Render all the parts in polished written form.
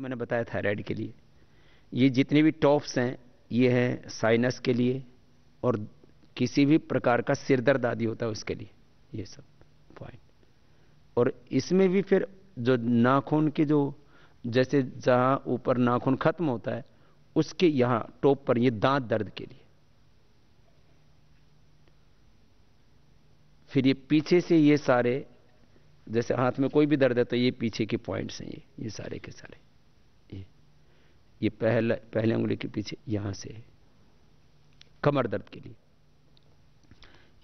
मैंने बताया थायराइड के लिए। ये जितने भी टॉप्स हैं ये हैं साइनस के लिए, और किसी भी प्रकार का सिर दर्द आदि होता है उसके लिए, ये सब पॉइंट। और इसमें भी फिर जो नाखून के जो, जैसे जहां ऊपर नाखून खत्म होता है उसके यहां टॉप पर, ये दांत दर्द के लिए। फिर ये पीछे से ये सारे, जैसे हाथ में कोई भी दर्द है तो ये पीछे के पॉइंट्स हैं, ये सारे के सारे, ये पहले उंगली के पीछे यहां से कमर दर्द के लिए,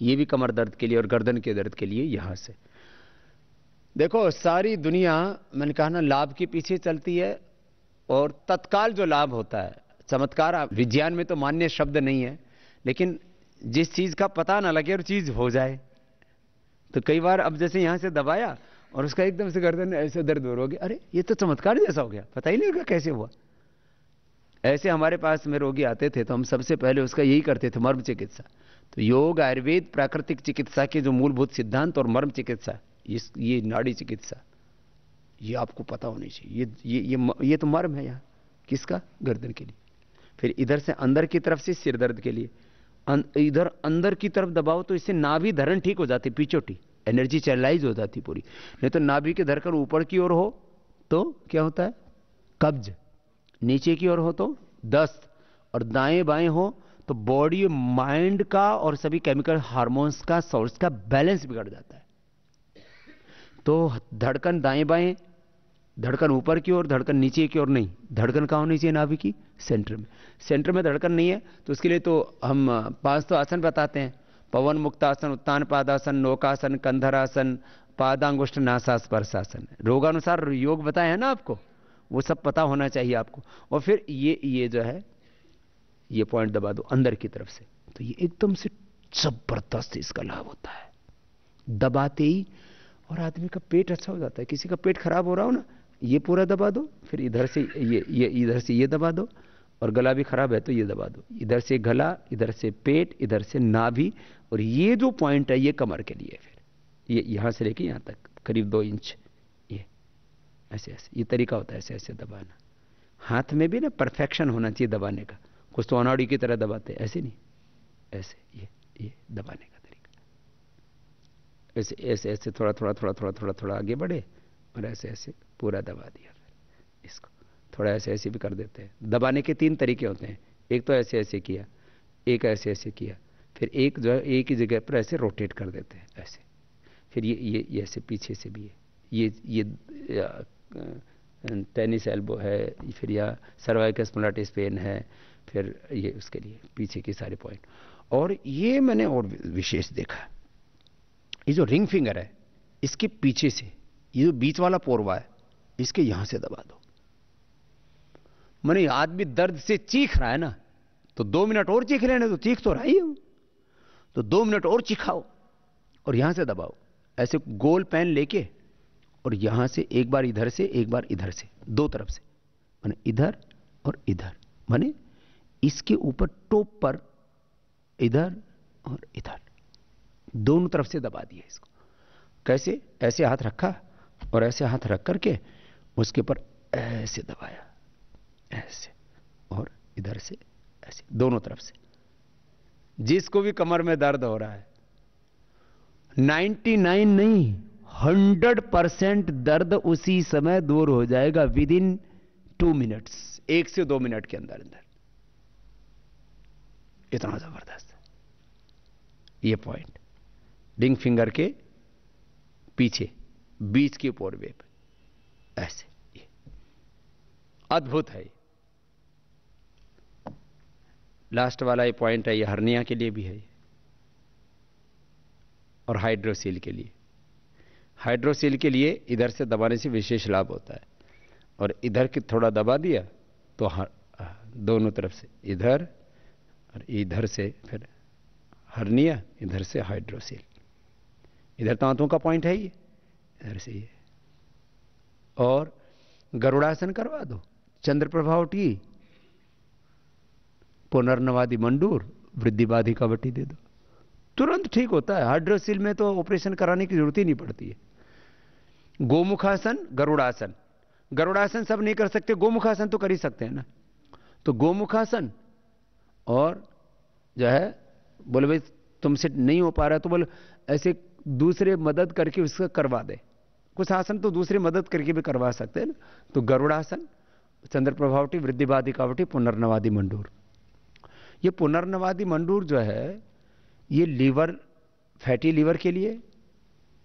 ये भी कमर दर्द के लिए, और गर्दन के दर्द के लिए यहां से। देखो सारी दुनिया, मैंने कहा ना, लाभ के पीछे चलती है, और तत्काल जो लाभ होता है, चमत्कार विज्ञान में तो मान्य शब्द नहीं है, लेकिन जिस चीज का पता ना लगे और चीज हो जाए। तो कई बार अब जैसे यहां से दबाया और उसका एकदम से गर्दन में ऐसे दर्द हो गया, अरे ये तो चमत्कार जैसा हो गया, पता ही नहीं लगा कैसे हुआ। ऐसे हमारे पास में रोगी आते थे तो हम सबसे पहले उसका यही करते थे, मर्म चिकित्सा। तो योग, आयुर्वेद, प्राकृतिक चिकित्सा के जो मूलभूत सिद्धांत और मर्म चिकित्सा, ये नाड़ी चिकित्सा, ये आपको पता होनी चाहिए। ये तो मर्म है यहाँ, किसका? गर्दन के लिए। फिर इधर से अंदर की तरफ से सिर दर्द के लिए, इधर अंदर की तरफ दबाओ तो इससे नाभि धरण ठीक हो जाती, पिचोटी, एनर्जी चैनलाइज हो जाती पूरी। नहीं तो नाभि के धड़कन ऊपर की ओर हो तो क्या होता है? कब्ज। नीचे की ओर हो तो दस्त, और दाएं बाएं हो तो बॉडी माइंड का और सभी केमिकल हार्मोन्स का सोर्स का बैलेंस बिगड़ जाता है। तो धड़कन दाएं बाएं, धड़कन ऊपर की ओर, धड़कन नीचे की ओर नहीं। धड़कन कहां होनी चाहिए? नाभि की सेंटर में। सेंटर में धड़कन नहीं है तो उसके लिए तो हम 5 तो आसन बताते हैं, पवन मुक्तासन, उत्तान पादासन, नौकासन, कंधरासन, पादांगुष्ठ नासास्पर्शासन। रोगानुसार योग बताया है ना आपको, वो सब पता होना चाहिए आपको। और फिर ये जो है, ये पॉइंट दबा दो अंदर की तरफ से, तो ये एकदम से जबरदस्त इसका लाभ होता है दबाते ही, और आदमी का पेट अच्छा हो जाता है। किसी का पेट खराब हो रहा हो ना, ये पूरा दबा दो, फिर इधर से ये इधर से ये दबा दो, और गला भी खराब है तो ये दबा दो। इधर से गला, इधर से पेट, इधर से नाभि, और ये जो पॉइंट है ये कमर के लिए। फिर ये यहां से लेके यहां तक करीब 2 इंच, ये ऐसे ऐसे, ये तरीका होता है ऐसे ऐसे दबाना। हाथ में भी ना परफेक्शन होना चाहिए दबाने का। कुछ तो अनाड़ी की तरह दबाते, ऐसे नहीं, ऐसे ये दबाने का तरीका। ऐसे ऐसे ऐसे थोड़ा थोड़ा थोड़ा थोड़ा थोड़ा थोड़ा आगे बढ़े, और ऐसे ऐसे पूरा दबा दिया। फिर इसको थोड़ा ऐसे ऐसे भी कर देते हैं। दबाने के 3 तरीके होते हैं, एक तो ऐसे ऐसे किया, एक ऐसे ऐसे किया, फिर एक जो है एक ही जगह पर ऐसे रोटेट कर देते हैं ऐसे। फिर ये ऐसे पीछे से भी है, ये टेनिस एल्बो है, फिर या सर्वाइकल स्पॉन्डिलाइटिस पेन है, फिर ये उसके लिए पीछे के सारे पॉइंट। और ये मैंने और विशेष देखा, ये जो रिंग फिंगर है इसके पीछे से, ये जो बीच वाला पोरवा है इसके यहां से दबा दो। मैंने आदमी दर्द से चीख रहा है ना, तो 2 मिनट और चीख लेने तो, चीख तो रहा ही है, तो 2 मिनट और चिखाओ और यहां से दबाओ, ऐसे गोल पेन लेके, और यहां से एक बार इधर से, एक बार इधर से, 2 तरफ से, माने इधर और इधर, माने इसके ऊपर टॉप पर इधर और इधर, दोनों तरफ से दबा दिया इसको। कैसे? ऐसे हाथ रखा और ऐसे हाथ रख करके उसके ऊपर ऐसे दबाया, ऐसे, और इधर से ऐसे, दोनों तरफ से। जिसको भी कमर में दर्द हो रहा है, 99 नहीं 100% दर्द उसी समय दूर हो जाएगा, विद इन 2 मिनट्स, 1 से 2 मिनट के अंदर अंदर। इतना जबरदस्त है ये पॉइंट, रिंग फिंगर के पीछे बीच के पोरवे पे ऐसे, ये अद्भुत है। लास्ट वाला ये पॉइंट है, ये हर्निया के लिए भी है, और हाइड्रोसील के लिए। हाइड्रोसील के लिए इधर से दबाने से विशेष लाभ होता है, और इधर के थोड़ा दबा दिया तो दोनों तरफ से, इधर और इधर से फिर हर्निया, इधर से हाइड्रोसील। इधर दांतों का पॉइंट है ये, इधर से ये। और गरुड़ासन करवा दो, चंद्र उठी, पुनर्नवादि मंडूर, वृद्धिवादी कवटी दे दो, तुरंत ठीक होता है। हाइड्रोसील में तो ऑपरेशन कराने की जरूरत ही नहीं पड़ती है। गोमुखासन, गरुड़ासन। गरुड़ासन सब नहीं कर सकते, गोमुखासन तो कर ही सकते हैं ना। तो गोमुखासन और जो है बोले भाई तुमसे नहीं हो पा रहा तो बोले ऐसे दूसरे मदद करके उसका करवा दे। कुछ आसन तो दूसरे मदद करके भी करवा सकते हैं ना। तो गरुड़ासन, चंद्र प्रभावटी, वृद्धिवादी कावटी, पुनर्नवादी मंडूर। ये पुनर्नवादी मंडूर जो है ये लीवर, फैटी लीवर के लिए,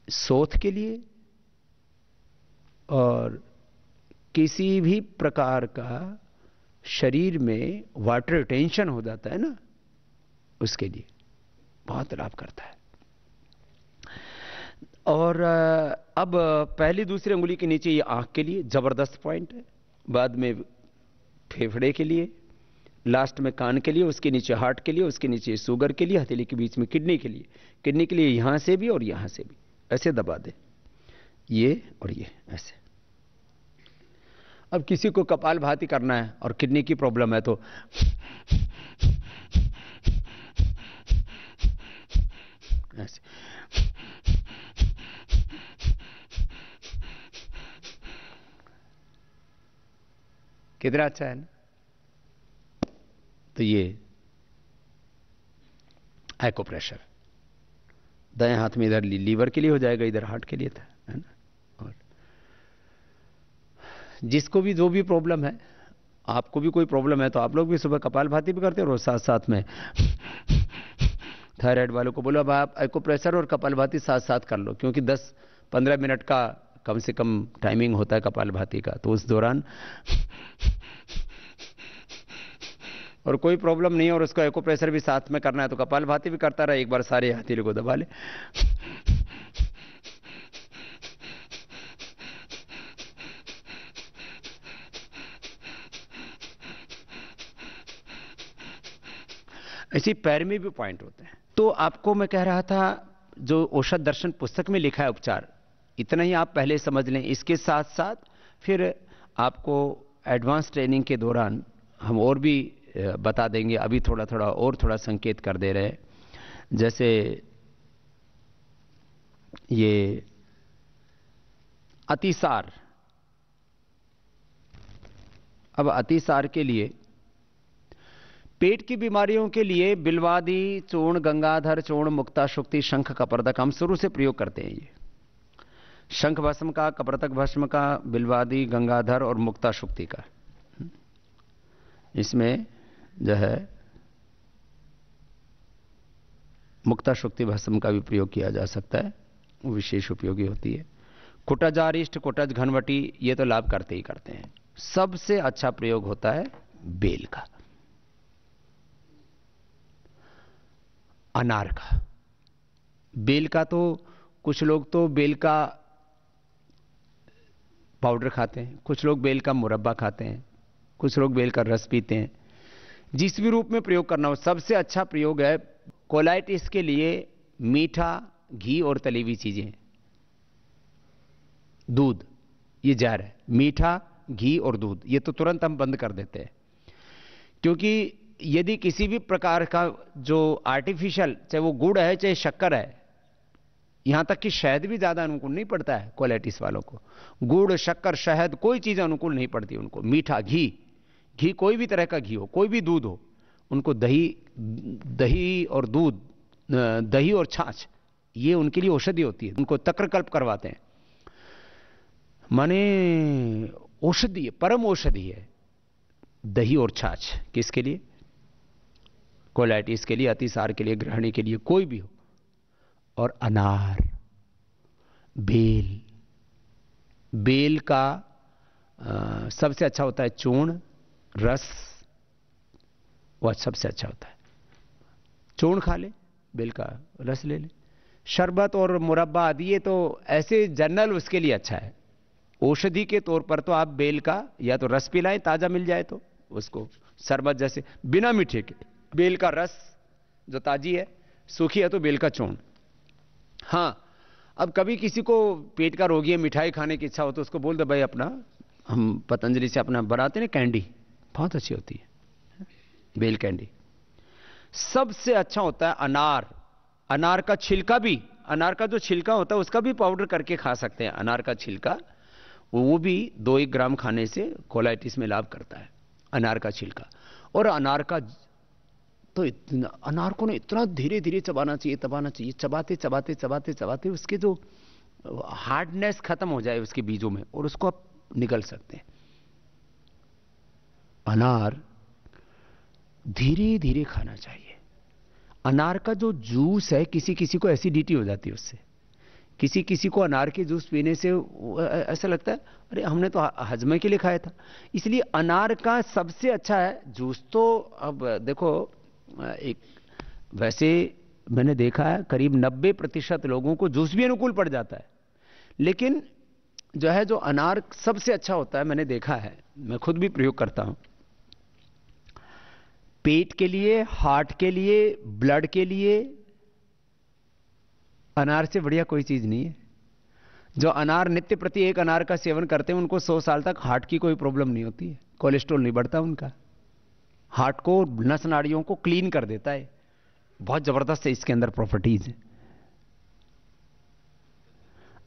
शोथ के लिए और किसी भी प्रकार का शरीर में वाटर रिटेंशन हो जाता है ना, उसके लिए बहुत लाभ करता है। और अब पहली दूसरी अंगुली के नीचे ये आंख के लिए जबरदस्त पॉइंट है, बाद में फेफड़े के लिए, लास्ट में कान के लिए, उसके नीचे हार्ट के लिए, उसके नीचे शुगर के लिए, हथेली के बीच में किडनी के लिए। किडनी के लिए यहां से भी और यहां से भी ऐसे दबा दे, ये और ये ऐसे। अब किसी को कपालभाति करना है और किडनी की प्रॉब्लम है तो ऐसे कितना अच्छा है ना। तो ये एक्यूप्रेशर दाएं हाथ में इधर लीवर के लिए हो जाएगा, इधर हार्ट के लिए था, है ना। और जिसको भी जो भी प्रॉब्लम है, आपको भी कोई प्रॉब्लम है तो आप लोग भी सुबह कपालभाति भी करते हो और साथ साथ में थायराइड वालों को बोलो अब आप एक्यूप्रेशर और कपालभाति साथ साथ कर लो, क्योंकि 10-15 मिनट का कम से कम टाइमिंग होता है कपालभाति का। तो उस दौरान और कोई प्रॉब्लम नहीं है और उसको एक्यूप्रेशर भी साथ में करना है तो कपालभाति भी करता रहे, एक बार सारे हथेली को दबा ले। ऐसे पैर में भी पॉइंट होते हैं। तो आपको मैं कह रहा था जो औषध दर्शन पुस्तक में लिखा है उपचार, इतना ही आप पहले समझ लें। इसके साथ साथ फिर आपको एडवांस ट्रेनिंग के दौरान हम और भी बता देंगे। अभी थोड़ा थोड़ा और थोड़ा संकेत कर दे रहे हैं। जैसे ये अतिसार, अब अतिसार के लिए, पेट की बीमारियों के लिए बिल्वादी चूर्ण, गंगाधर चूर्ण, मुक्ताशुक्ति, शंख कपर्दक हम शुरू से प्रयोग करते हैं। ये शंख भस्म का, कपर्दक भस्म का, बिल्वादी, गंगाधर और मुक्ताशुक्ति का, इसमें जो है मुक्ताशुक्ति भस्म का भी प्रयोग किया जा सकता है, वो विशेष उपयोगी होती है। कुटजारिष्ट, कुटज, घनवटी ये तो लाभ करते ही करते हैं। सबसे अच्छा प्रयोग होता है बेल का, अनार का। बेल का तो कुछ लोग तो बेल का पाउडर खाते हैं, कुछ लोग बेल का मुरब्बा खाते हैं, कुछ लोग बेल का रस पीते हैं। जिस भी रूप में प्रयोग करना हो, सबसे अच्छा प्रयोग है कोलाइटिस के लिए मीठा, घी और तली हुई चीजें, दूध, ये जहर है। मीठा, घी और दूध ये तो तुरंत हम बंद कर देते हैं, क्योंकि यदि किसी भी प्रकार का जो आर्टिफिशियल, चाहे वो गुड़ है चाहे शक्कर है, यहां तक कि शहद भी ज्यादा अनुकूल नहीं पड़ता है कोलाइटिस वालों को। गुड़, शक्कर, शहद कोई चीज अनुकूल नहीं पड़ती उनको। मीठा, घी कोई भी तरह का घी हो, कोई भी दूध हो, उनको दही और दूध, दही और छाछ ये उनके लिए औषधि होती है। उनको तक्रकल्प करवाते हैं, माने औषधि है, परम औषधि है दही और छाछ। किसके लिए? कोलाइटिस के लिए, अतिसार के लिए, ग्रहणी के लिए, कोई भी हो। और अनार, बेल का सबसे अच्छा होता है चूर्ण, रस, वह सबसे अच्छा होता है। चूर्ण खा ले, बेल का रस ले ले। शरबत और मुरब्बा आदि ये तो ऐसे जनरल उसके लिए अच्छा है। औषधि के तौर पर तो आप बेल का या तो रस पिलाएं, ताजा मिल जाए तो उसको शरबत जैसे, बिना मीठे के। बेल का रस जो ताजी है, सूखी है तो बेल का चूर्ण। हां, अब कभी किसी को पेट का रोगी है, मिठाई खाने की इच्छा हो तो उसको बोल दे भाई अपना, हम पतंजलि से अपना बनाते हैं कैंडी, बहुत अच्छी होती है बेल कैंडी। सबसे अच्छा होता है अनार। अनार का छिलका भी, अनार का जो छिलका होता है उसका भी पाउडर करके खा सकते हैं। अनार का छिलका, वो भी 2-1 ग्राम खाने से कोलाइटिस में लाभ करता है, अनार का छिलका। और अनार का तो इतना, अनार को ना इतना धीरे धीरे चबाना चाहिए, चबाते चबाते चबाते चबाते उसके जो हार्डनेस खत्म हो जाए उसके बीजों में, और उसको आप निगल सकते हैं। अनार धीरे धीरे खाना चाहिए। अनार का जो जूस है, किसी किसी को एसिडिटी हो जाती है उससे, किसी किसी को अनार के जूस पीने से ऐसा लगता है अरे हमने तो हजमे के लिए खाया था। इसलिए अनार का सबसे अच्छा है जूस। तो अब देखो, एक वैसे मैंने देखा है करीब 90% लोगों को जूस भी अनुकूल पड़ जाता है, लेकिन जो है जो अनार सबसे अच्छा होता है, मैंने देखा है, मैं खुद भी प्रयोग करता हूं, पेट के लिए, हार्ट के लिए, ब्लड के लिए अनार से बढ़िया कोई चीज नहीं है। जो अनार नित्य प्रति एक अनार का सेवन करते हैं उनको 100 साल तक हार्ट की कोई प्रॉब्लम नहीं होती है, कोलेस्ट्रॉल नहीं बढ़ता उनका, हार्ट को, नस नाड़ियों को क्लीन कर देता है। बहुत जबरदस्त है इसके अंदर प्रॉपर्टीज।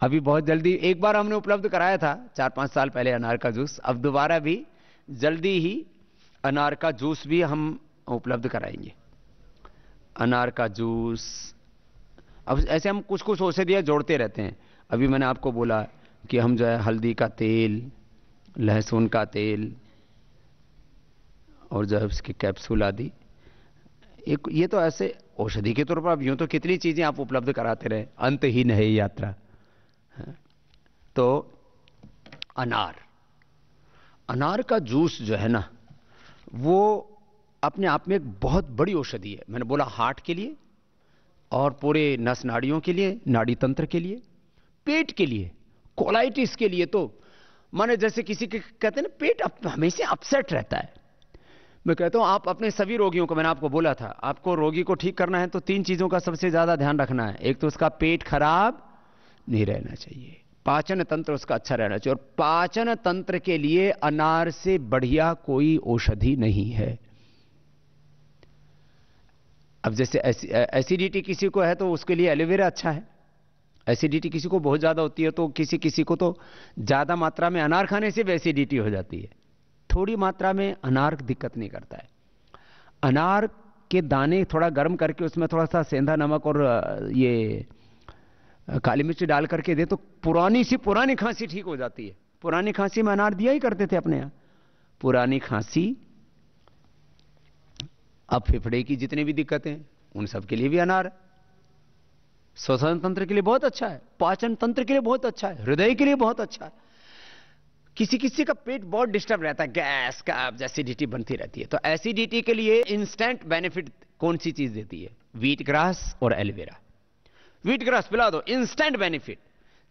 अभी बहुत जल्दी, एक बार हमने उपलब्ध कराया था 4-5 साल पहले अनार का जूस, अब दोबारा भी जल्दी ही अनार का जूस भी हम उपलब्ध कराएंगे। अनार का जूस, अब ऐसे हम कुछ कुछ औषधियां जोड़ते रहते हैं। अभी मैंने आपको बोला कि हम जो है हल्दी का तेल, लहसुन का तेल और जो है उसके कैप्सूल आदि, एक ये तो ऐसे औषधि के तौर पर, अब यूं तो कितनी चीजें आप उपलब्ध कराते रहे, अंत ही नहीं यात्रा। तो अनार का जूस जो है ना, वो अपने आप में एक बहुत बड़ी औषधि है। मैंने बोला हार्ट के लिए और पूरे नस नाड़ियों के लिए, नाड़ी तंत्र के लिए, पेट के लिए, कोलाइटिस के लिए। तो माने जैसे किसी के कहते हैं ना पेट हमेशा अपसेट रहता है, मैं कहता हूं आप अपने सभी रोगियों को, मैंने आपको बोला था आपको रोगी को ठीक करना है तो 3 चीजों का सबसे ज्यादा ध्यान रखना है। एक तो उसका पेट खराब नहीं रहना चाहिए, पाचन तंत्र उसका अच्छा रहना चाहिए, और पाचन तंत्र के लिए अनार से बढ़िया कोई औषधि नहीं है। अब जैसे एसिडिटी किसी को है तो उसके लिए एलोवेरा अच्छा है, एसिडिटी किसी को बहुत ज्यादा होती है तो किसी किसी को तो ज्यादा मात्रा में अनार खाने से भी एसिडिटी हो जाती है, थोड़ी मात्रा में अनार दिक्कत नहीं करता है। अनार के दाने थोड़ा गर्म करके उसमें थोड़ा सा सेंधा नमक और ये काली मिर्च डाल करके दे तो पुरानी खांसी ठीक हो जाती है। पुरानी खांसी में अनार दिया ही करते थे अपने यहां। पुरानी खांसी, अब फेफड़े की जितनी भी दिक्कतें उन सब के लिए भी अनार श्वसन तंत्र के लिए बहुत अच्छा है, पाचन तंत्र के लिए बहुत अच्छा है, हृदय के लिए बहुत अच्छा है। किसी किसी का पेट बहुत डिस्टर्ब रहता है, गैस का एसिडिटी बनती रहती है, तो एसिडिटी के लिए इंस्टेंट बेनिफिट कौन सी चीज देती है? व्हीट ग्रास और एलोवेरा। व्हीट ग्रास पिला दो, इंस्टेंट बेनिफिट।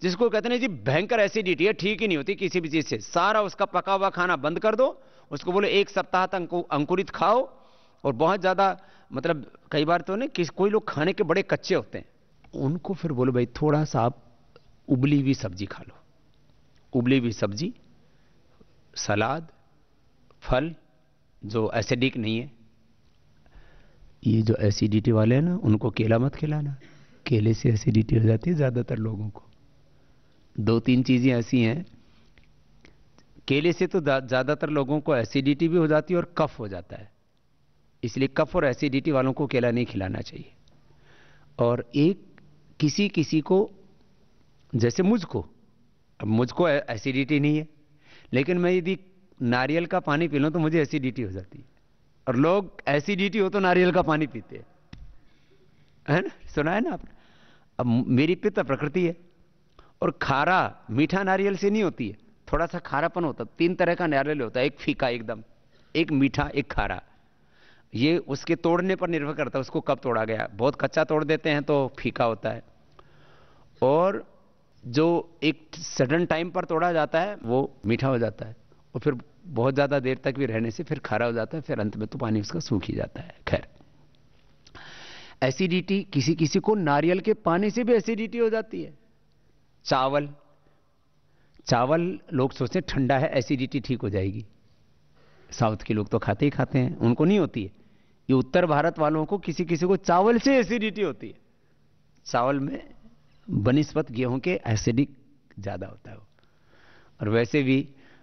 जिसको कहते हैं जी भयंकर एसिडिटी है, ठीक ही नहीं होती किसी भी चीज से, सारा उसका पका हुआ खाना बंद कर दो, उसको बोले 1 सप्ताह तक अंकुरित खाओ। और बहुत ज्यादा मतलब कई बार तो ना कोई लोग खाने के बड़े कच्चे होते हैं, उनको फिर बोलो भाई थोड़ा सा आप उबली हुई सब्जी खा लो, उबली हुई सब्जी, सलाद, फल जो एसिडिक नहीं है। ये जो एसिडिटी वाले हैं ना उनको केला मत खिलाना, केले से एसिडिटी हो जाती है ज्यादातर लोगों को। 2-3 चीजें ऐसी हैं, केले से तो ज्यादातर लोगों को एसिडिटी भी हो जाती है और कफ हो जाता है, इसलिए कफ और एसिडिटी वालों को केला नहीं खिलाना चाहिए। और एक किसी किसी को, जैसे मुझको, अब मुझको एसिडिटी नहीं है लेकिन मैं यदि नारियल का पानी पी लूं तो मुझे एसिडिटी हो जाती है, और लोग एसिडिटी हो तो नारियल का पानी पीते हैं, है ना, सुना है ना आपने। अब मेरी पित्त प्रकृति है और खारा मीठा नारियल से नहीं होती है, थोड़ा सा खारापन होता है। 3 तरह का नारियल होता है, एक फीका एकदम, एक मीठा, एक खारा। ये उसके तोड़ने पर निर्भर करता है उसको कब तोड़ा गया। बहुत कच्चा तोड़ देते हैं तो फीका होता है, और जो एक सडन टाइम पर तोड़ा जाता है वो मीठा हो जाता है, और फिर बहुत ज्यादा देर तक भी रहने से फिर खारा हो जाता है, फिर अंत में तो पानी उसका सूख ही जाता है। खैर, एसिडिटी किसी किसी को नारियल के पानी से भी एसिडिटी हो जाती है। चावल लोग सोचते हैं ठंडा है एसिडिटी ठीक हो जाएगी, साउथ के लोग तो खाते ही खाते हैं, उनको नहीं होती है। ये उत्तर भारत वालों को किसी किसी को चावल से एसिडिटी होती है। चावल में बनिस्बत गेहूं के एसिडिक ज्यादा होता है वो। और वैसे भी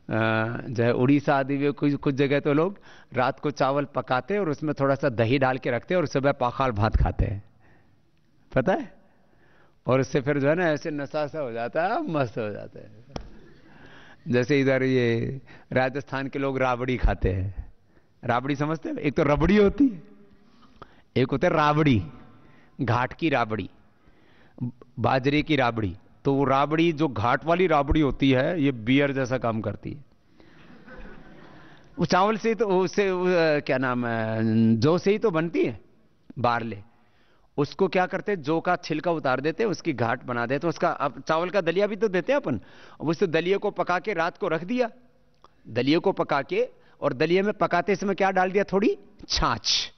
जो है उड़ीसा आदि में कुछ कुछ जगह तो लोग रात को चावल पकाते और उसमें थोड़ा सा दही डाल के रखते हैं और सुबह पाखाल भात खाते हैं, पता है। और उससे फिर जो है ना ऐसे नशा सा हो जाता है, मस्त हो जाता है। जैसे इधर ये राजस्थान के लोग राबड़ी खाते हैं। राबड़ी समझते हैं? एक तो रबड़ी होती है, एक होता है राबड़ी, घाट की राबड़ी, बाजरे की राबड़ी। तो वो राबड़ी जो घाट वाली राबड़ी होती है ये बियर जैसा काम करती है। वो चावल से ही तो, उससे क्या नाम है, जौ से ही तो बनती है, बारले। उसको क्या करते हैं, जौ का छिलका उतार देते हैं, उसकी घाट बना देते हैं, उसका अब चावल का दलिया भी तो देते हैं अपन। उस दलिये को पका के रात को रख दिया, दलिये को पका के, और दलिये में पकाते समय क्या डाल दिया, थोड़ी छाछ।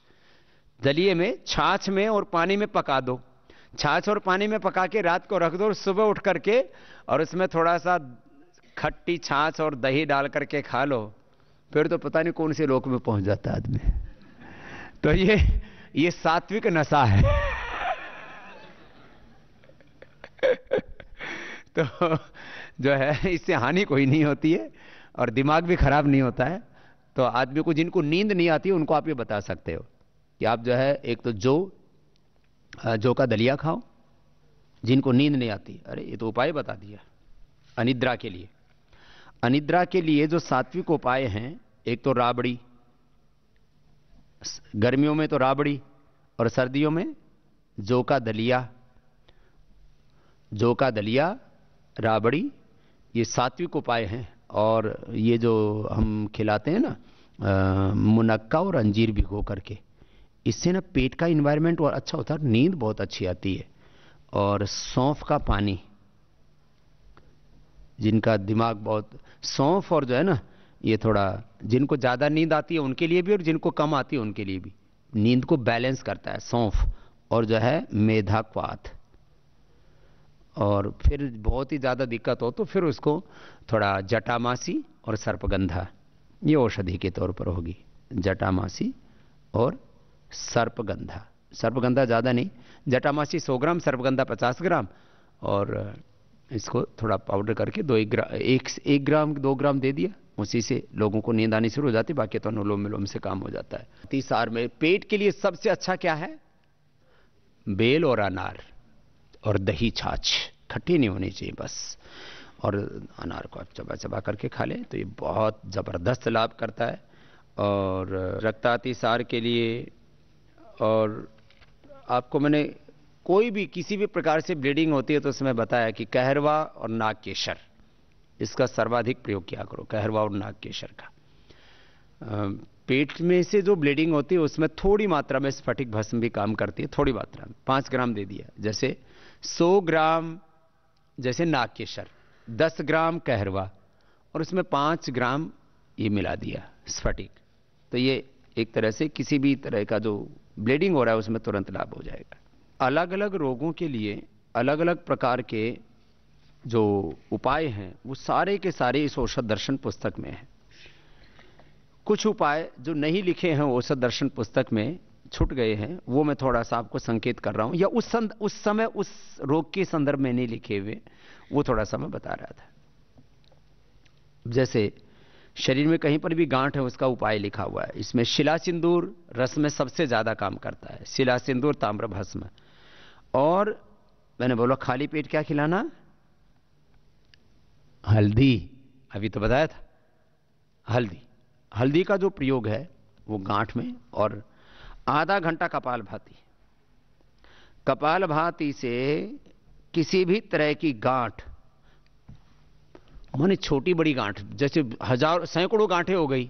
दलिये में, छाछ में और पानी में पका दो, छाछ और पानी में पका के रात को रख दो, और सुबह उठ करके और उसमें थोड़ा सा खट्टी छाछ और दही डाल करके खा लो, फिर तो पता नहीं कौन से लोक में पहुंच जाता है आदमी। तो ये सात्विक नशा है। तो जो है इससे हानि कोई नहीं होती है और दिमाग भी खराब नहीं होता है। तो आदमी को जिनको नींद नहीं आती उनको आप ये बता सकते हो कि आप जो है एक तो जौ का दलिया खाओ। जिनको नींद नहीं आती, अरे ये तो उपाय बता दिया अनिद्रा के लिए। अनिद्रा के लिए जो सात्विक उपाय हैं, एक तो राबड़ी, गर्मियों में तो राबड़ी और सर्दियों में जौ का दलिया। जौ का दलिया, राबड़ी, ये सात्विक उपाय हैं। और ये जो हम खिलाते हैं ना मुनक्का और अंजीर भिगो करके, इससे ना पेट का इन्वायरमेंट और अच्छा होता है, नींद बहुत अच्छी आती है। और सौंफ का पानी, जिनका दिमाग बहुत, सौंफ और जो है ना ये थोड़ा, जिनको ज़्यादा नींद आती है उनके लिए भी और जिनको कम आती है उनके लिए भी, नींद को बैलेंस करता है सौंफ। और जो है मेधा क्वाथ। और फिर बहुत ही ज़्यादा दिक्कत हो तो फिर उसको थोड़ा जटामासी और सर्पगंधा, ये औषधि के तौर पर होगी। जटामासी और सर्पगंधा, सर्पगंधा ज़्यादा नहीं, जटामासी 100 ग्राम, सर्पगंधा 50 ग्राम। और इसको थोड़ा पाउडर करके 1 ग्राम 2 ग्राम दे दिया, उसी से लोगों को नींद आनी शुरू हो जाती है। बाकी तो अनुलोम विलोम से काम हो जाता है। तीसार में पेट के लिए सबसे अच्छा क्या है, बेल और अनार और दही छाछ, खट्टी नहीं होनी चाहिए बस। और अनार को आप चबा चबा करके खा लें तो ये बहुत ज़बरदस्त लाभ करता है। और रक्तातिसार के लिए, और आपको मैंने कोई भी किसी भी प्रकार से ब्लीडिंग होती है तो उसमें बताया कि कहरवा और नागकेशर, इसका सर्वाधिक प्रयोग किया करो, कहरवा और नागकेशर का। पेट में से जो ब्लीडिंग होती है उसमें थोड़ी मात्रा में स्फटिक भस्म भी काम करती है, थोड़ी मात्रा में 5 ग्राम दे दिया। जैसे 100 ग्राम जैसे नागकेशर, 10 ग्राम कहरवा और उसमें 5 ग्राम ये मिला दिया स्फटिक, तो ये एक तरह से किसी भी तरह का जो ब्लीडिंग हो रहा है उसमें तुरंत लाभ हो जाएगा। अलग अलग रोगों के लिए अलग अलग प्रकार के जो उपाय हैं वो सारे के सारे इस औषध दर्शन पुस्तक में हैं। कुछ उपाय जो नहीं लिखे हैं औषध दर्शन पुस्तक में, छूट गए हैं, वो मैं थोड़ा सा आपको संकेत कर रहा हूं, या उस समय उस रोग के संदर्भ में नहीं लिखे हुए, वो थोड़ा सा मैं बता रहा था। जैसे शरीर में कहीं पर भी गांठ है उसका उपाय लिखा हुआ है, इसमें शिला सिंदूर रस में सबसे ज्यादा काम करता है, शिला सिंदूर ताम्र भस्म। और मैंने बोला खाली पेट क्या खिलाना, हल्दी, अभी तो बताया था हल्दी। हल्दी का जो प्रयोग है वो गांठ में, और आधा घंटा कपालभाति। कपालभाति से किसी भी तरह की गांठ, माने छोटी बड़ी गांठ, जैसे सैकड़ों गांठें हो गई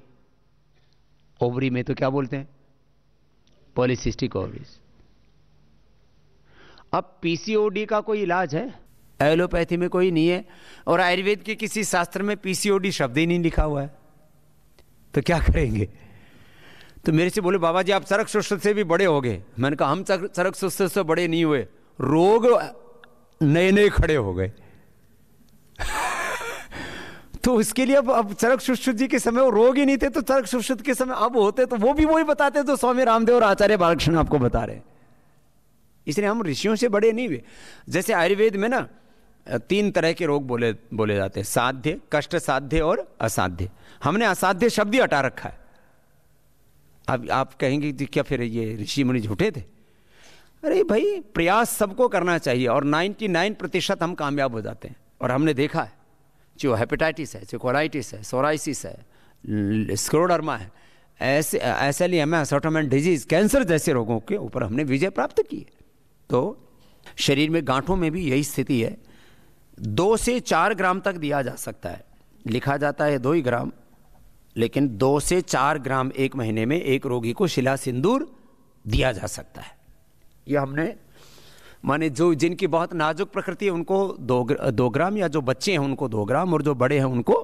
ओवरी में, तो क्या बोलते हैं, पॉलीसिस्टिक ओवरीज। अब पीसीओडी का कोई इलाज है, एलोपैथी में कोई नहीं है, और आयुर्वेद के किसी शास्त्र में पीसीओडी शब्द ही नहीं लिखा हुआ है, तो क्या करेंगे। तो मेरे से बोले बाबा जी आप चरक सुस्त से भी बड़े हो गए। मैंने कहा हम चरक सुस्त से बड़े नहीं हुए, रोग नए नए खड़े हो गए। तो उसके लिए अब चरक सुश्रुत जी के समय वो रोग ही नहीं थे, तो चरक सुश्रुत के समय अब होते तो वो भी वही बताते तो स्वामी रामदेव और आचार्य बालकृष्ण आपको बता रहे। इसलिए हम ऋषियों से बड़े नहीं हुए। जैसे आयुर्वेद में ना तीन तरह के रोग बोले जाते हैं, साध्य, कष्ट साध्य और असाध्य। हमने असाध्य शब्द ही हटा रखा है। अब आप कहेंगे कि क्या फिर ये ऋषि मुनि झूठे थे? अरे भाई, प्रयास सबको करना चाहिए और 99% हम कामयाब हो जाते हैं। और हमने देखा है, जो हेपेटाइटिस है, जो कोलाइटिस है, सोराइसिस है, स्क्लेरोडर्मा है, ऐसे एसएलईएमएस, ऑटोइम्यून डिजीज, कैंसर जैसे रोगों के ऊपर हमने विजय प्राप्त की है। तो शरीर में गांठों में भी यही स्थिति है। 2 से 4 ग्राम तक दिया जा सकता है। लिखा जाता है 2 ही ग्राम, लेकिन 2 से 4 ग्राम एक महीने में एक रोगी को शिला सिंदूर दिया जा सकता है। ये हमने माने जो जिनकी बहुत नाजुक प्रकृति है उनको 2 ग्राम, या जो बच्चे हैं उनको 2 ग्राम, और जो बड़े हैं उनको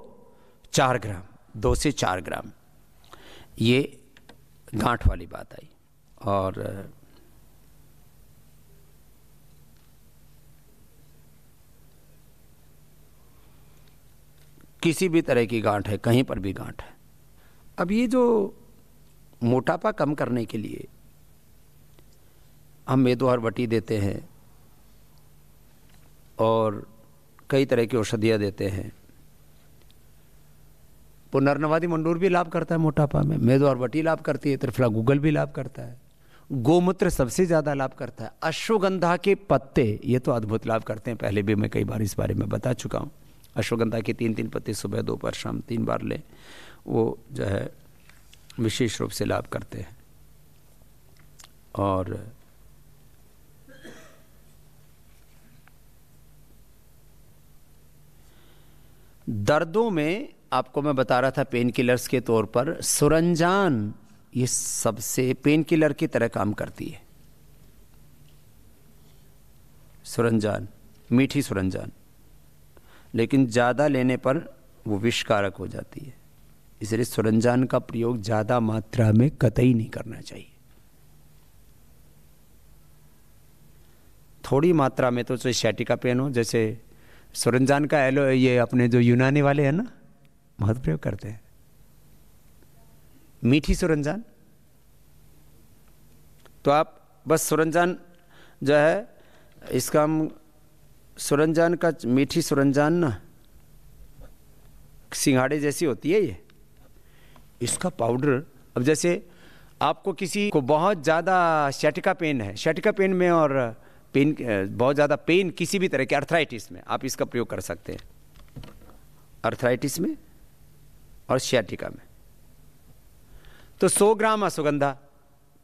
4 ग्राम, 2 से 4 ग्राम। ये गांठ वाली बात आई। और किसी भी तरह की गांठ है, कहीं पर भी गांठ है। अब ये जो मोटापा कम करने के लिए हम मेदोहारवटी देते हैं और कई तरह की औषधियाँ देते हैं। पुनर्नवादी मंडूर भी लाभ करता है मोटापा में, मेदोहारवटी लाभ करती है, त्रिफला गूगल भी लाभ करता है, गोमूत्र सबसे ज़्यादा लाभ करता है, अश्वगंधा के पत्ते ये तो अद्भुत लाभ करते हैं। पहले भी मैं कई बार इस बारे में बता चुका हूँ। अश्वगंधा के 3 पत्ते सुबह, दोपहर, शाम 3 बार लें, वो जो है विशेष रूप से लाभ करते हैं। और दर्दों में आपको मैं बता रहा था पेन किलर्स के तौर पर सुरंजान ये सबसे पेन किलर की तरह काम करती है। सुरंजान, मीठी सुरंजान, लेकिन ज़्यादा लेने पर वो विषकारक हो जाती है। इसलिए सुरंजान का प्रयोग ज़्यादा मात्रा में कतई नहीं करना चाहिए। थोड़ी मात्रा में तो सciatica पेन हो, जैसे सुरंजान का ये अपने जो यूनानी वाले हैं ना, बहुत प्रयोग करते हैं मीठी सुरंजान। तो आप बस सुरंजान जो है, इसका हम सुरंजान का, मीठी सुरंजान ना सिंघाड़े जैसी होती है ये, इसका पाउडर। अब जैसे आपको किसी को बहुत ज़्यादा sciatica पेन है, sciatica पेन में और पेन, बहुत ज़्यादा पेन किसी भी तरह के अर्थराइटिस में आप इसका प्रयोग कर सकते हैं, अर्थराइटिस में और sciatica में। तो 100 ग्राम अश्वगंधा,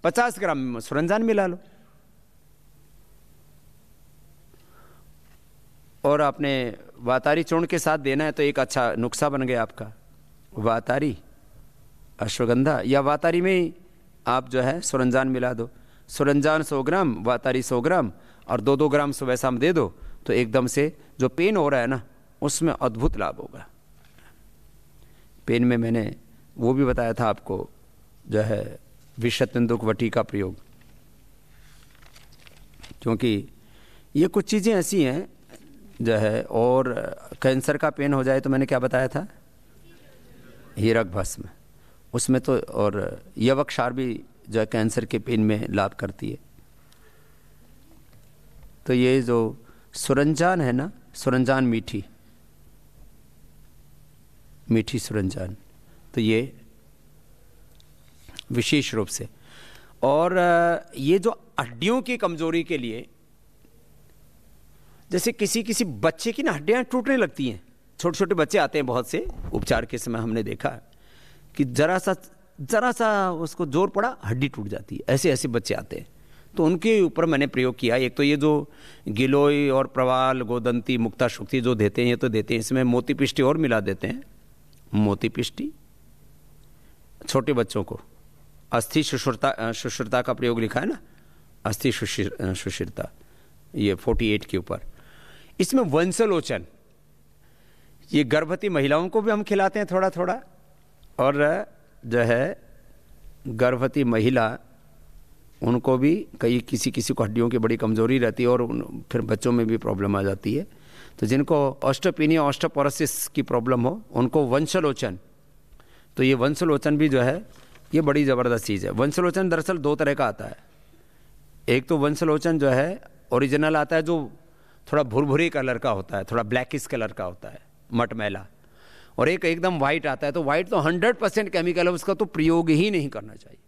50 ग्राम सुरंजान मिला लो, और आपने वातारी चूर्ण के साथ देना है तो एक अच्छा नुस्खा बन गया आपका। वातारी, अश्वगंधा, या वातारी में ही आप जो है सुरंजान मिला दो। सुरंजान 100 ग्राम, वातारी 100 ग्राम, और 2-2 ग्राम सुबह शाम दे दो, तो एकदम से जो पेन हो रहा है ना उसमें अद्भुत लाभ होगा। पेन में मैंने वो भी बताया था आपको, जो है विषतंदुक वटी का प्रयोग, क्योंकि ये कुछ चीज़ें ऐसी हैं जो है। और कैंसर का पेन हो जाए तो मैंने क्या बताया था, हीरक भस्म, उसमें तो, और यवक्षार भी जो है कैंसर के पेन में लाभ करती है। तो ये जो सुरंजान है ना, सुरंजान मीठी, मीठी सुरंजान, तो ये विशेष रूप से। और ये जो हड्डियों की कमजोरी के लिए, जैसे किसी बच्चे की ना हड्डियां टूटने लगती हैं, छोटे छोटे बच्चे आते हैं बहुत से, उपचार के समय हमने देखा कि जरा सा उसको जोर पड़ा हड्डी टूट जाती है, ऐसे ऐसे बच्चे आते हैं। तो उनके ऊपर मैंने प्रयोग किया। एक तो ये जो गिलोय और प्रवाल, गोदंती, मुक्ता शुक्ति जो देते हैं, ये तो देते हैं, इसमें मोती पिष्टी और मिला देते हैं। मोती पिष्टी छोटे बच्चों को, अस्थि सुषुरता का प्रयोग लिखा है ना, अस्थि सुषुरता, ये 48 के ऊपर। इसमें वंशलोचन, ये गर्भवती महिलाओं को भी हम खिलाते हैं थोड़ा थोड़ा, और जो है गर्भवती महिला उनको भी, किसी को हड्डियों की बड़ी कमजोरी रहती है और फिर बच्चों में भी प्रॉब्लम आ जाती है। तो जिनको ऑस्टियोपेनिया, ऑस्टियोपोरोसिस की प्रॉब्लम हो, उनको वंशलोचन, तो ये वंशलोचन भी जो है ये बड़ी ज़बरदस्त चीज़ है। वंशलोचन दरअसल 2 तरह का आता है। एक तो वंशलोचन जो है ओरिजिनल आता है, जो थोड़ा भुरभुरी कलर का होता है, थोड़ा ब्लैकिश कलर का होता है, मटमैला, और एक एकदम वाइट आता है। तो वाइट तो 100% केमिकल है, उसका तो प्रयोग ही नहीं करना चाहिए।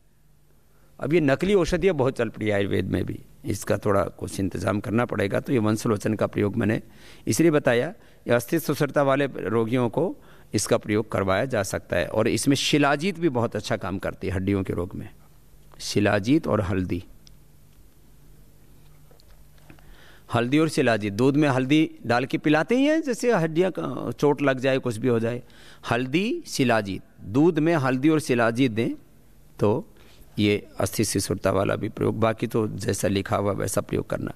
अब ये नकली औषधियाँ बहुत चल पड़ी है आयुर्वेद में भी, इसका थोड़ा कुछ इंतजाम करना पड़ेगा। तो ये वंशलोचन का प्रयोग मैंने इसलिए बताया, ये अस्थिर सुसरता वाले रोगियों को इसका प्रयोग करवाया जा सकता है। और इसमें शिलाजीत भी बहुत अच्छा काम करती है हड्डियों के रोग में, शिलाजीत और हल्दी। हल्दी और शिलाजीत, दूध में हल्दी डाल के पिलाते ही हैं, जैसे हड्डियाँ चोट लग जाए, कुछ भी हो जाए। हल्दी शिलाजीत, दूध में हल्दी और शिलाजीत दें तो ये अस्थिर शिशुरता वाला भी प्रयोग। बाकी तो जैसा लिखा हुआ वैसा प्रयोग करना।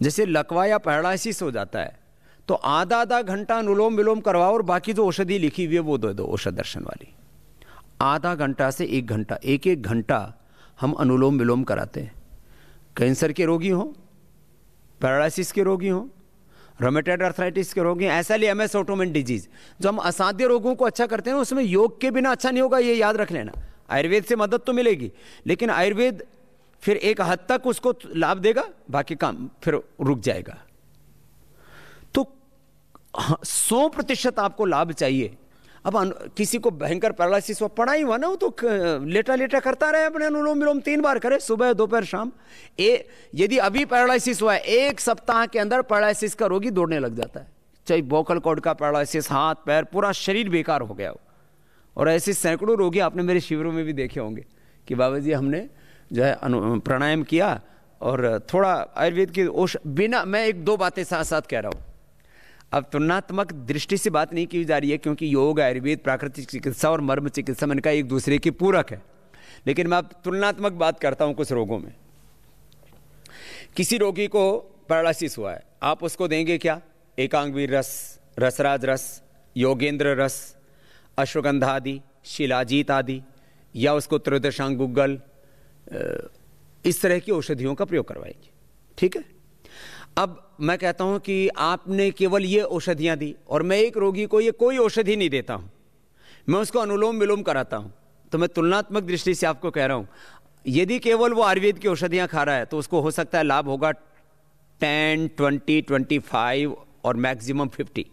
जैसे लकवा या पैरालिसिस हो जाता है तो आधा घंटा अनुलोम विलोम करवाओ, और बाकी जो औषधि लिखी हुई है वो दे दो, औषध दर्शन वाली। आधा घंटा से 1 घंटा, एक घंटा हम अनुलोम विलोम कराते हैं। कैंसर के रोगी हों, पैरालिसिस के रोगी हों, रोमेटॉइड आर्थराइटिस के रोगी, ऐसा लिए MS ऑटोइम्यून डिजीज, जो हम असाध्य रोगों को अच्छा करते हैं उसमें योग के बिना अच्छा नहीं होगा, ये याद रख लेना। आयुर्वेद से मदद तो मिलेगी, लेकिन आयुर्वेद फिर एक हद तक उसको लाभ देगा, बाकी काम फिर रुक जाएगा। तो 100% आपको लाभ चाहिए। अब किसी को भयंकर पैरालिसिस पड़ा ही हुआ ना, वो तो लेटा लेटा करता रहे अपने अनुलोम विलोम 3 बार करे, सुबह दोपहर शाम। यदि अभी पैरालिसिस हुआ है, 1 सप्ताह के अंदर पैरालिसिस का रोगी दौड़ने लग जाता है, चाहे वोकल कॉर्ड का पैरालिसिस, हाथ पैर पूरा शरीर बेकार हो गया हो। और ऐसे सैकड़ों रोगी आपने मेरे शिविरों में भी देखे होंगे कि बाबा जी हमने जो है प्राणायाम किया और थोड़ा आयुर्वेद की बिना, मैं 1-2 बातें साथ साथ कह रहा हूँ। अब तुलनात्मक दृष्टि से बात नहीं की जा रही है, क्योंकि योग, आयुर्वेद, प्राकृतिक चिकित्सा और मर्म चिकित्सा में इनका एक दूसरे की पूरक है। लेकिन मैं अब तुलनात्मक बात करता हूँ कुछ रोगों में। किसी रोगी को पैरालिसिस हुआ है, आप उसको देंगे क्या? एकांगवीर रस, रसराज रस, योगेंद्र रस, अश्वगंधा आदि, शिलाजीत आदि, या उसको त्रयोदशांग गुग्गल, इस तरह की औषधियों का प्रयोग करवाएंगे। ठीक है। अब मैं कहता हूं कि आपने केवल ये औषधियां दी और मैं एक रोगी को ये कोई औषधि नहीं देता हूं, मैं उसको अनुलोम विलोम कराता हूं, तो मैं तुलनात्मक दृष्टि से आपको कह रहा हूं, यदि केवल वो आयुर्वेद की औषधियां खा रहा है तो उसको हो सकता है लाभ होगा 10, 20, 25 और मैक्सिमम 50।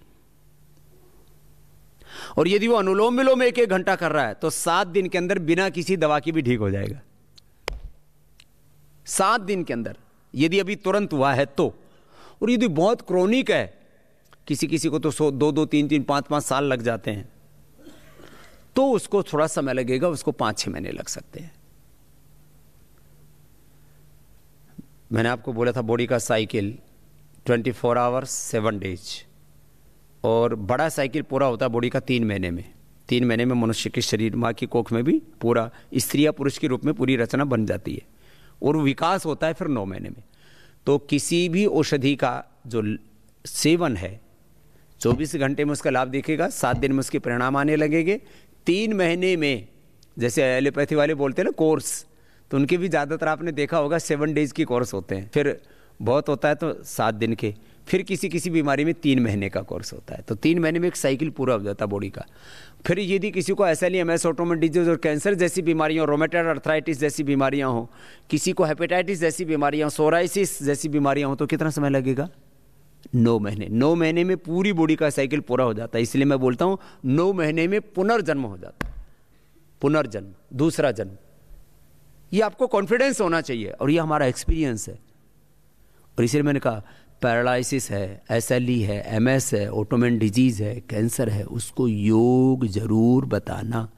और यदि वो अनुलोम विलोम 1-1 घंटा कर रहा है तो 7 दिन के अंदर बिना किसी दवा की भी ठीक हो जाएगा। 7 दिन के अंदर, यदि अभी तुरंत हुआ है तो। और यदि बहुत क्रोनिक है, किसी को तो 2-2, 3-3, 5-5 साल लग जाते हैं, तो उसको थोड़ा समय लगेगा, उसको 5-6 महीने लग सकते हैं। मैंने आपको बोला था बॉडी का साइकिल 24 आवर्स 7 डेज, और बड़ा साइकिल पूरा होता है बॉडी का 3 महीने में। 3 महीने में मनुष्य के शरीर, माँ की कोख में भी पूरा स्त्री या पुरुष के रूप में पूरी रचना बन जाती है, और विकास होता है फिर 9 महीने में। तो किसी भी औषधि का जो सेवन है 24 घंटे में उसका लाभ दिखेगा, 7 दिन में उसके परिणाम आने लगेंगे। 3 महीने में, जैसे एलोपैथी वाले बोलते हैं ना कोर्स, तो उनके भी ज़्यादातर आपने देखा होगा 7 डेज की कोर्स होते हैं, फिर बहुत होता है तो 7 दिन के, फिर किसी बीमारी में 3 महीने का कोर्स होता है। तो 3 महीने में एक साइकिल पूरा हो जाता है बॉडी का। फिर यदि किसी को SLE, MS ऑटोइम्यून डिजीज और कैंसर जैसी बीमारियां, रोमेटॉइड आर्थराइटिस जैसी बीमारियां हो, किसी को हेपेटाइटिस जैसी बीमारियां, सोराइसिस जैसी बीमारियां हो, तो कितना समय लगेगा? 9 महीने। 9 महीने में पूरी बॉडी का साइकिल पूरा हो जाता है। इसलिए मैं बोलता हूं 9 महीने में पुनर्जन्म हो जाता है, पुनर्जन्म, दूसरा जन्म। ये आपको कॉन्फिडेंस होना चाहिए, और ये हमारा एक्सपीरियंस है। और इसलिए मैंने कहा पैरालिसिस है, SLE है, MS है, ऑटोइम्यून डिजीज है, कैंसर है, उसको योग जरूर बताना।